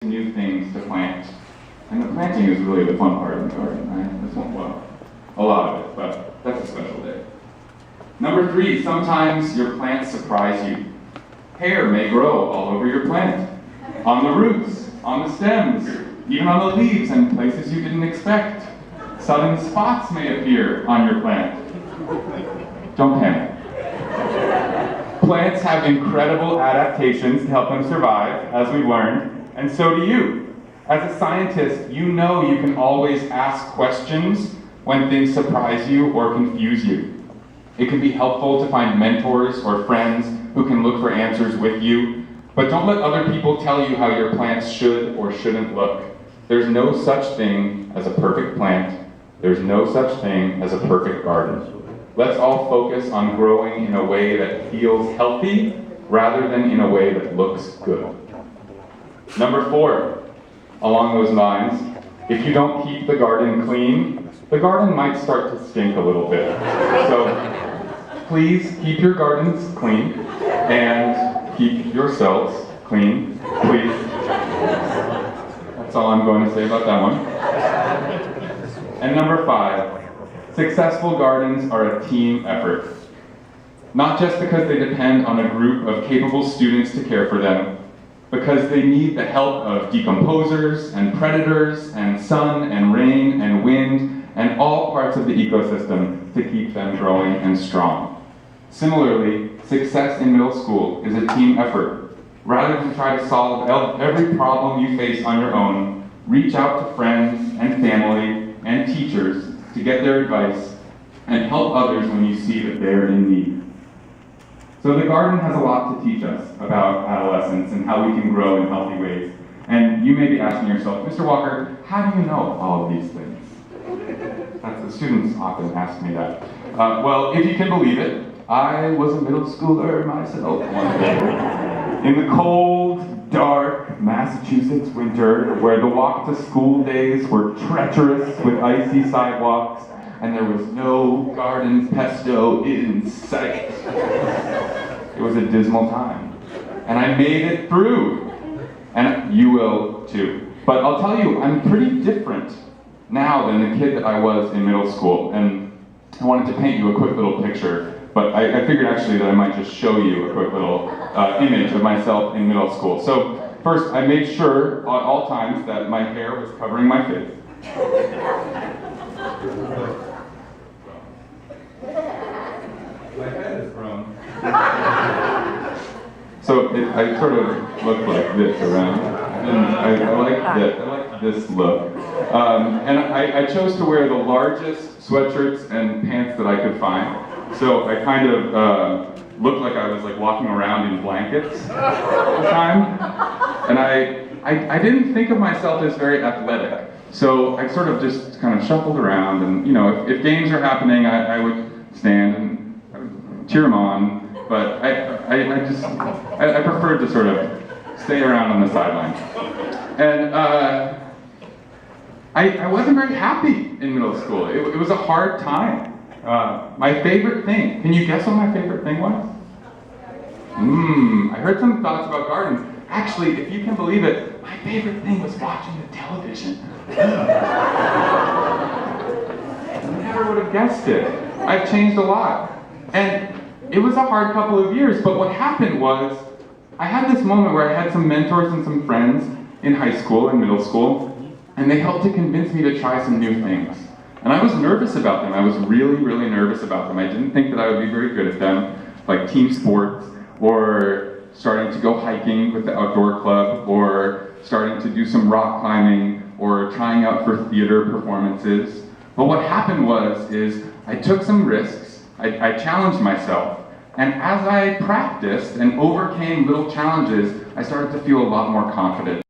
new things to plant. And the planting is really the fun part of the garden, right? This one, well, a lot of it, but that's a special day. Number 3, sometimes your plants surprise you. Hair may grow all over your plant, on the roots, on the stems, even on the leaves and places you didn't expect. Sudden spots may appear on your plant. Don't panic. Plants have incredible adaptations to help them survive, as we've learned, and so do you. As a scientist, you know you can always ask questions when things surprise you or confuse you. It can be helpful to find mentors or friends who can look for answers with you, but don't let other people tell you how your plants should or shouldn't look. There's no such thing as a perfect plant. There's no such thing as a perfect garden. Let's all focus on growing in a way that feels healthy rather than in a way that looks good. Number 4, along those lines, if you don't keep the garden clean, the garden might start to stink a little bit. So please keep your gardens clean and keep yourselves clean, please. That's all I'm going to say about that one. And number 5, successful gardens are a team effort. Not just because they depend on a group of capable students to care for them, because they need the help of decomposers and predators and sun and rain and wind and all parts of the ecosystem to keep them growing and strong. Similarly, success in middle school is a team effort. Rather than try to solve every problem you face on your own, reach out to friends and family and teachers to get their advice and help others when you see that they're in need. So the garden has a lot to teach us about adolescence and how we can grow in healthy ways. And you may be asking yourself, Mr. Walker, how do you know all of these things? The students often ask me that. Well, if you can believe it, I was a middle schooler myself one day. In the cold, dark Massachusetts winter, where the walk to school days were treacherous with icy sidewalks, and there was no garden pesto in sight. It was a dismal time. And I made it through. And you will too. But I'll tell you, I'm pretty different now than the kid that I was in middle school. And I wanted to paint you a quick little picture, but I figured actually that I might just show you a quick little image of myself in middle school. So first, I made sure at all times that my hair was covering my face. My head is grown. So I sort of look like this around. And I like this look. And I chose to wear the largest sweatshirts and pants that I could find. So I kind of looked like I was like walking around in blankets all the time. And I didn't think of myself as very athletic. So I sort of just kind of shuffled around, and you know, if games are happening, I would stand and cheer them on. But I preferred to sort of stay around on the sidelines. And I wasn't very happy in middle school. It was a hard time. My favorite thing, can you guess what my favorite thing was? I heard some thoughts about gardens. Actually, if you can believe it, my favorite thing was watching the television. I never would have guessed it. I've changed a lot. And it was a hard couple of years, but what happened was, I had this moment where I had some mentors and some friends in high school and middle school, and they helped to convince me to try some new things. And I was nervous about them. I was really, really nervous about them. I didn't think that I would be very good at them, like team sports, or starting to go hiking with the outdoor club, or starting to do some rock climbing, or trying out for theater performances. But what happened was I took some risks, I challenged myself, and as I practiced and overcame little challenges, I started to feel a lot more confident.